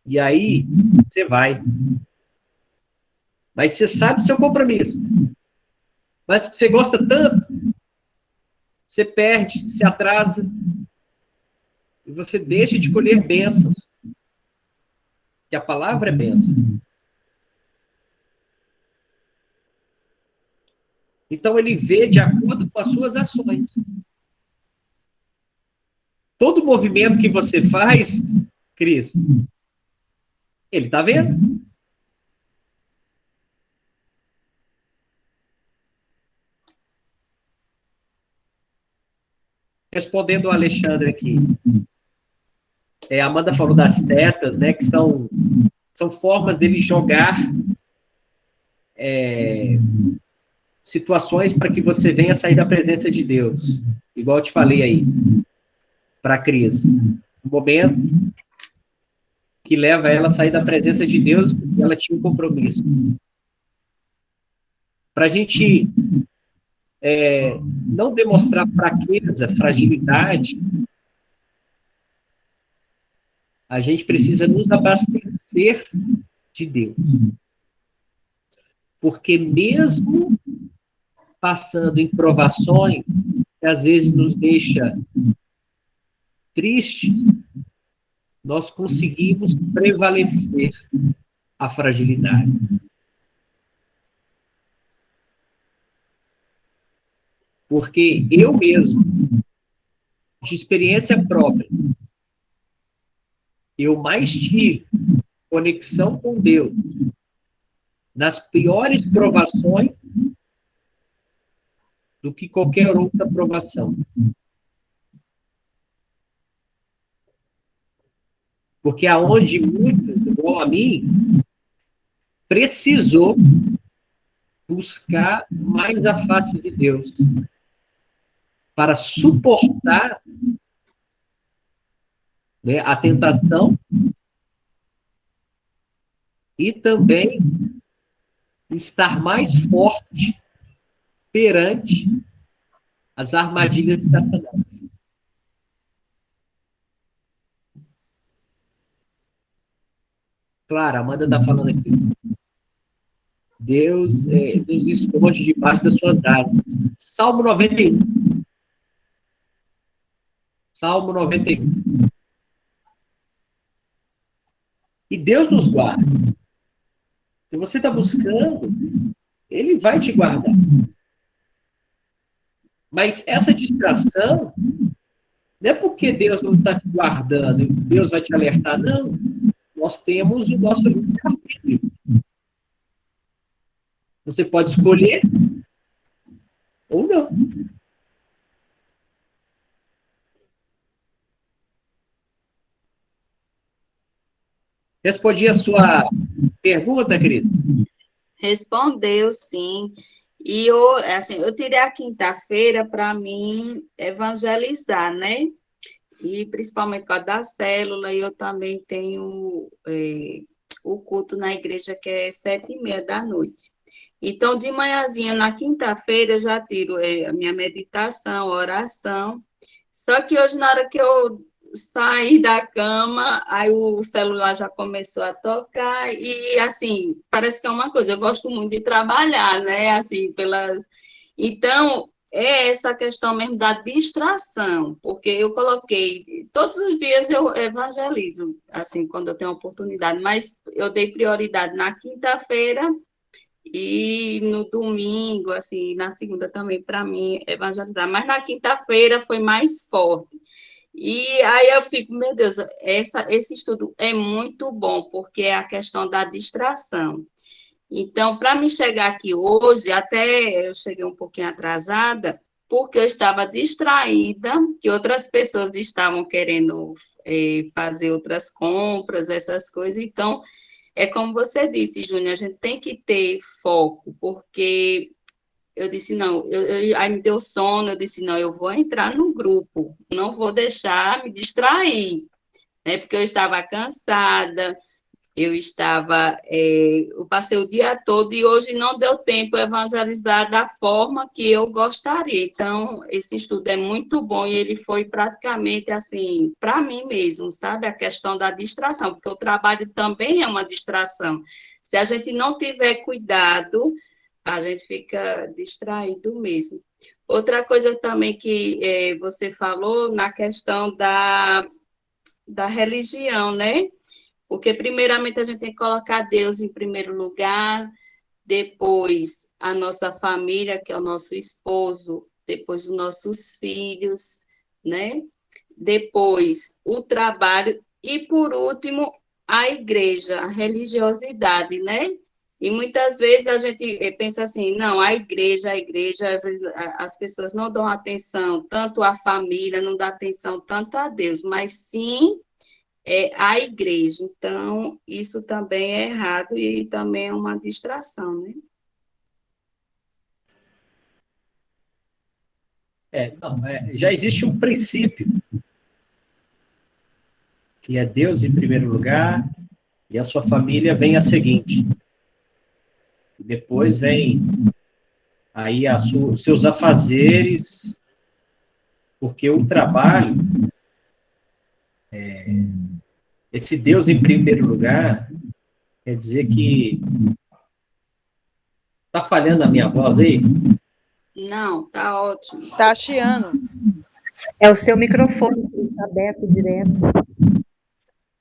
E aí, você vai. Mas você sabe o seu compromisso. Mas você gosta tanto, você perde, se atrasa. E você deixa de colher bênçãos. Que a palavra é bênção. Então, ele vê de acordo com as suas ações. Todo movimento que você faz, Cris, ele está vendo. Respondendo ao Alexandre aqui. A Amanda falou das setas, né, que são formas dele jogar situações para que você venha sair da presença de Deus. Igual eu te falei aí, para a Cris. Um momento que leva ela a sair da presença de Deus, porque ela tinha um compromisso. Para a gente não demonstrar fraqueza, fragilidade, a gente precisa nos abastecer de Deus. Porque mesmo passando em provações, que às vezes nos deixa tristes, nós conseguimos prevalecer a fragilidade. Porque eu mesmo, de experiência própria, eu mais tive conexão com Deus nas piores provações do que qualquer outra provação. Porque aonde muitos, igual a mim, precisou buscar mais a face de Deus para suportar, né, a tentação e também estar mais forte perante as armadilhas de Satanás. Claro, a Amanda está falando aqui. Deus nos esconde debaixo das suas asas. Salmo 91. Salmo 91. E Deus nos guarda. Se você está buscando, Ele vai te guardar. Mas essa distração não é porque Deus não está te guardando, Deus vai te alertar, não. Nós temos o nosso livre-arbítrio. Você pode escolher ou não. Respondi a sua pergunta, querido? Respondeu, sim. E eu tirei a quinta-feira para mim evangelizar, né? E principalmente por causa da célula, e eu também tenho o culto na igreja que é 7h30 da noite. Então, de manhãzinha, na quinta-feira, eu já tiro a minha meditação, oração. Só que hoje, na hora que eu saí da cama, aí o celular já começou a tocar, e assim, parece que é uma coisa, eu gosto muito de trabalhar, né? Assim, Então, é essa questão mesmo da distração, porque eu coloquei, todos os dias eu evangelizo, assim, quando eu tenho oportunidade, mas eu dei prioridade na quinta-feira e no domingo, assim, na segunda também, para mim, evangelizar, mas na quinta-feira foi mais forte. E aí eu fico, meu Deus, esse estudo é muito bom, porque é a questão da distração. Então, para me chegar aqui hoje, até eu cheguei um pouquinho atrasada, porque eu estava distraída, que outras pessoas estavam querendo fazer outras compras, essas coisas. Então, é como você disse, Júnior, a gente tem que ter foco, porque eu disse, não, aí me deu sono, eu disse, não, eu vou entrar no grupo, não vou deixar me distrair, né? Porque eu estava cansada, eu passei o dia todo e hoje não deu tempo de evangelizar da forma que eu gostaria. Então, esse estudo é muito bom e ele foi praticamente assim, para mim mesmo, sabe? A questão da distração, porque o trabalho também é uma distração. Se a gente não tiver cuidado, a gente fica distraído mesmo. Outra coisa também que você falou na questão da religião, né? Porque, primeiramente, a gente tem que colocar Deus em primeiro lugar, depois a nossa família, que é o nosso esposo, depois os nossos filhos, né? Depois o trabalho e, por último, a igreja, a religiosidade, né? E muitas vezes a gente pensa assim, não, a igreja, às vezes as pessoas não dão atenção tanto à família, não dão atenção tanto a Deus, mas sim a igreja. Então, isso também é errado e também é uma distração, né? Já existe um princípio, que é Deus em primeiro lugar, E a sua família vem a seguinte. Depois vem aí seus afazeres, porque o trabalho, esse Deus em primeiro lugar, quer dizer que... Tá falhando a minha voz aí? Não, tá ótimo. Tá chiando. É o seu microfone que está aberto direto.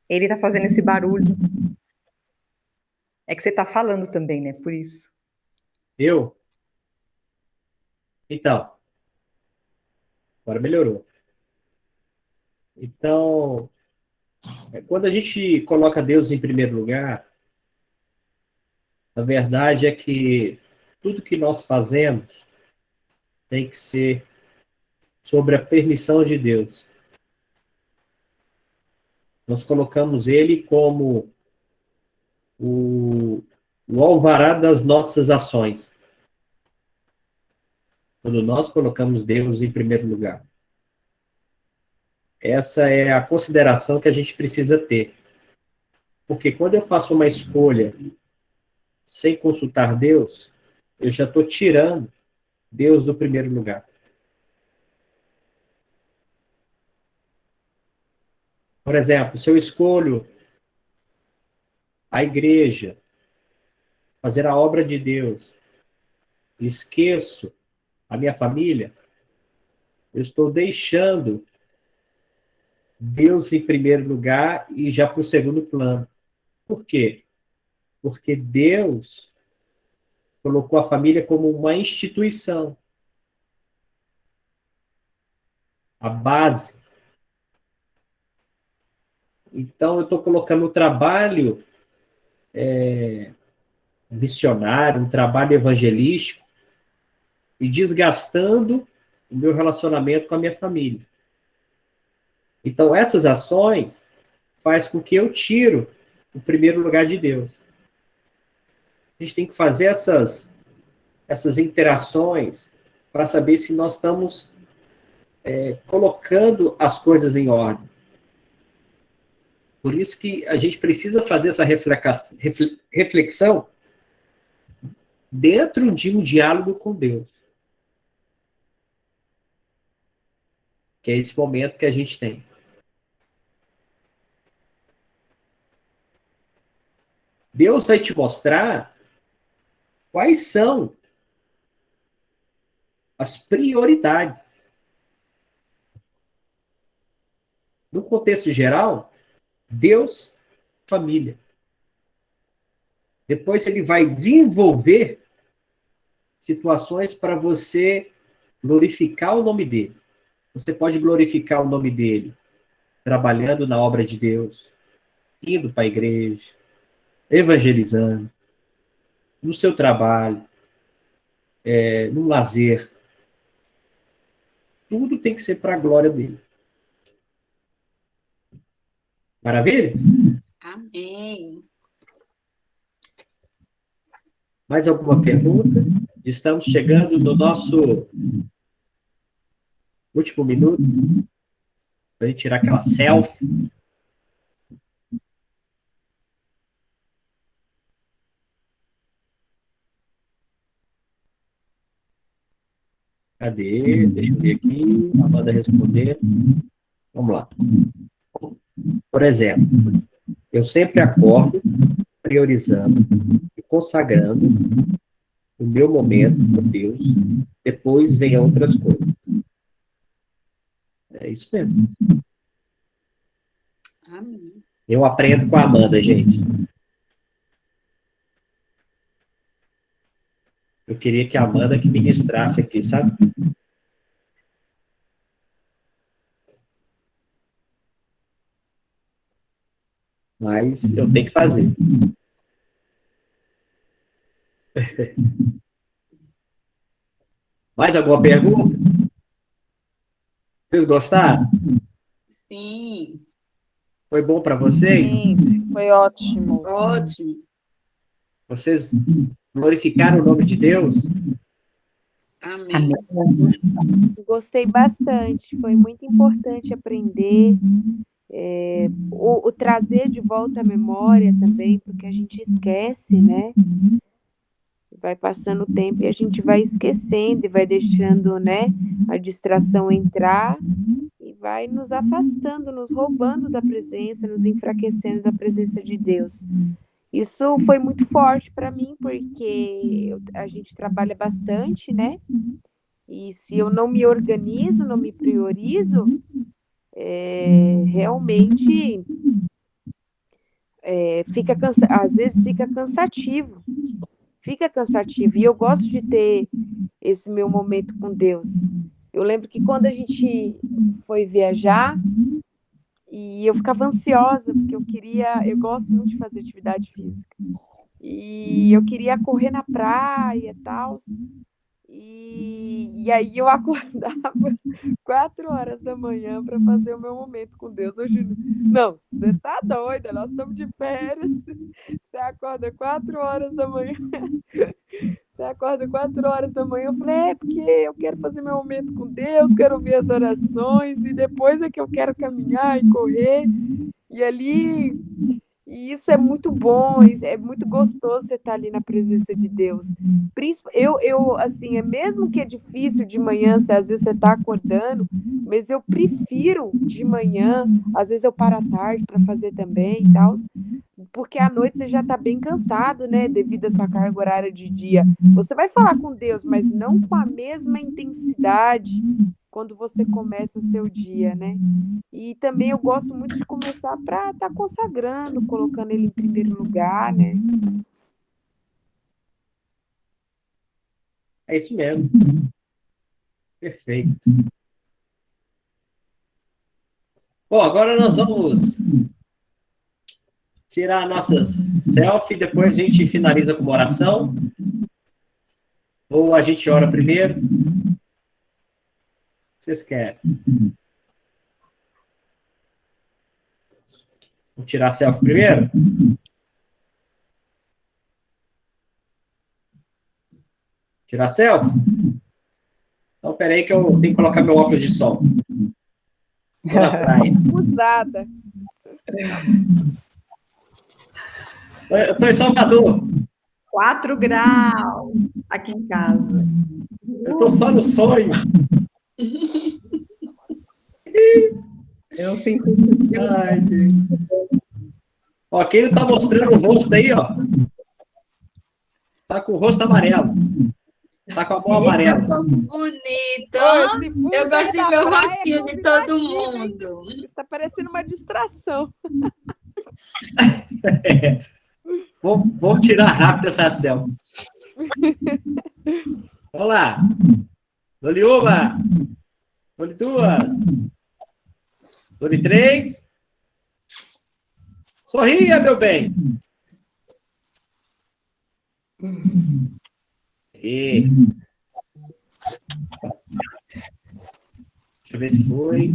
Ele está fazendo esse barulho. É que você está falando também, né? Por isso. Eu? Então, agora melhorou. Então, quando a gente coloca Deus em primeiro lugar, a verdade é que tudo que nós fazemos tem que ser sobre a permissão de Deus. Nós colocamos Ele como o alvará das nossas ações. Quando nós colocamos Deus em primeiro lugar. Essa é a consideração que a gente precisa ter. Porque quando eu faço uma escolha sem consultar Deus, eu já estou tirando Deus do primeiro lugar. Por exemplo, se eu escolho a igreja, fazer a obra de Deus, e esqueço a minha família, eu estou deixando Deus em primeiro lugar e já para o segundo plano. Por quê? Porque Deus colocou a família como uma instituição. A base. Então, eu estou colocando o trabalho missionário, um trabalho evangelístico, e desgastando o meu relacionamento com a minha família. Então, essas ações faz com que eu tiro o primeiro lugar de Deus. A gente tem que fazer essas interações para saber se nós estamos colocando as coisas em ordem. Por isso que a gente precisa fazer essa reflexão dentro de um diálogo com Deus. Que é esse momento que a gente tem. Deus vai te mostrar quais são as prioridades. No contexto geral, Deus, família. Depois ele vai desenvolver situações para você glorificar o nome dele. Você pode glorificar o nome dele trabalhando na obra de Deus, indo para a igreja, evangelizando, no seu trabalho, no lazer. Tudo tem que ser para a glória dele. Maravilha? Amém. Mais alguma pergunta? Estamos chegando no nosso último minuto. Para a gente tirar aquela selfie. Cadê? Deixa eu ver aqui. A Amanda responder. Vamos lá. Por exemplo, eu sempre acordo priorizando e consagrando o meu momento com Deus, depois vem outras coisas. É isso mesmo. Amém. Eu aprendo com a Amanda, gente. Eu queria que a Amanda que ministrasse aqui, sabe? Mas eu tenho que fazer. Mais alguma pergunta? Vocês gostaram? Sim, Foi bom para vocês? Sim, foi ótimo. ótimo. Vocês glorificaram o nome de Deus? Amém. Gostei bastante, foi muito importante aprender. o trazer de volta a memória também, porque a gente esquece, né? Vai passando o tempo e a gente vai esquecendo e vai deixando, né, a distração entrar e vai nos afastando, nos roubando da presença, nos enfraquecendo da presença de Deus. Isso foi muito forte para mim, porque a gente trabalha bastante, né? E se eu não me organizo, não me priorizo, realmente às vezes fica cansativo. Fica cansativo. E eu gosto de ter esse meu momento com Deus. Eu lembro que quando a gente foi viajar, e eu ficava ansiosa, porque eu gosto muito de fazer atividade física. E eu queria correr na praia e tal. E aí eu acordava 4 horas da manhã para fazer o meu momento com Deus. Hoje, não, você tá doida, nós estamos de férias. Você acorda 4 horas da manhã. Você acorda 4 horas da manhã. Eu falei, porque eu quero fazer meu momento com Deus, quero ouvir as orações, e depois é que eu quero caminhar e correr. E ali, e isso é muito bom, é muito gostoso você estar ali na presença de Deus. Assim, mesmo que é difícil de manhã, às vezes você está acordando, mas eu prefiro de manhã, às vezes eu paro à tarde para fazer também e tal, porque à noite você já está bem cansado, né, devido à sua carga horária de dia. Você vai falar com Deus, mas não com a mesma intensidade quando você começa o seu dia, né? E também eu gosto muito de começar para estar consagrando, colocando ele em primeiro lugar, né? É isso mesmo. Perfeito. Bom, agora nós vamos tirar a nossa selfie, depois a gente finaliza com uma oração. Ou a gente ora primeiro? O que vocês querem? Vou tirar a selfie primeiro? Tirar a selfie? Então, peraí que eu tenho que colocar meu óculos de sol. Tô na praia. Usada. Eu tô em Salvador. 4 graus aqui em casa. Eu tô só no sonho. Eu não sinto. Ai, gente. Ó, quem não tá mostrando o rosto aí, ó. Tá com o rosto amarelo. Tá com a mão amarela. Eita, como bonito! Ô, Eu gosto de ver o rostinho de todo convidativo, mundo. Está parecendo uma distração. Vamos tirar rápido essa selfie. Vamos lá. Dole uma. Dole duas. Dole três. Sorria, meu bem. E... Deixa eu ver se foi.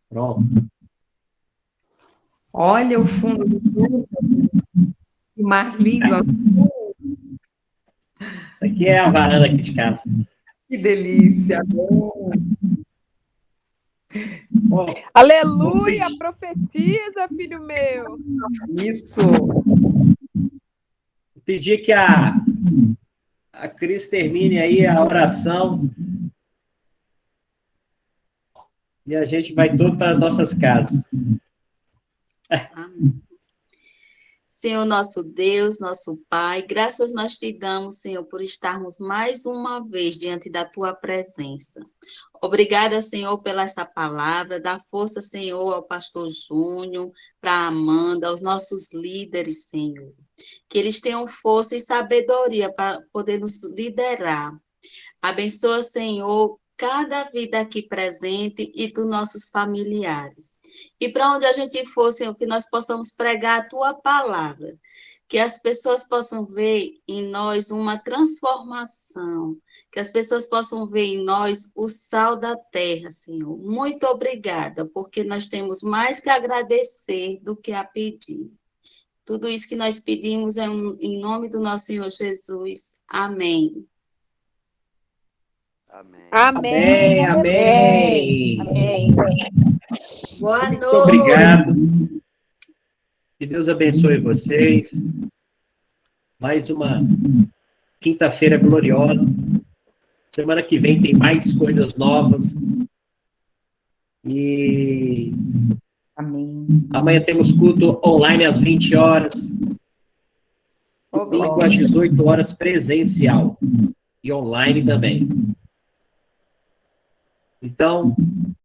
Pronto. Olha o fundo do túnel. Que mar lindo. Isso aqui é a varanda aqui de casa. Que delícia. Bom. Bom, Aleluia, profetiza, filho meu. Isso. Pedir que a Cris termine aí a oração e a gente vai todo para as nossas casas. Amém. Senhor, nosso Deus, nosso Pai, graças nós te damos, Senhor, por estarmos mais uma vez diante da tua presença. Obrigada, Senhor, pela essa palavra. Dá força, Senhor, ao pastor Júnior, para a Amanda, aos nossos líderes, Senhor. Que eles tenham força e sabedoria para poder nos liderar. Abençoa, Senhor, cada vida aqui presente e dos nossos familiares. E para onde a gente for, Senhor, que nós possamos pregar a tua palavra, que as pessoas possam ver em nós uma transformação, que as pessoas possam ver em nós o sal da terra, Senhor. Muito obrigada, porque nós temos mais que agradecer do que a pedir. Tudo isso que nós pedimos é em nome do nosso Senhor Jesus. Amém. Amém. Amém. Amém. Amém. Boa Muito noite. obrigado. Que Deus abençoe vocês. Mais uma quinta-feira gloriosa. Semana que vem tem mais coisas novas. E Amém. amanhã temos culto online às 20 horas. Ô, Domingo glória. às 18 horas presencial. E online também. Então,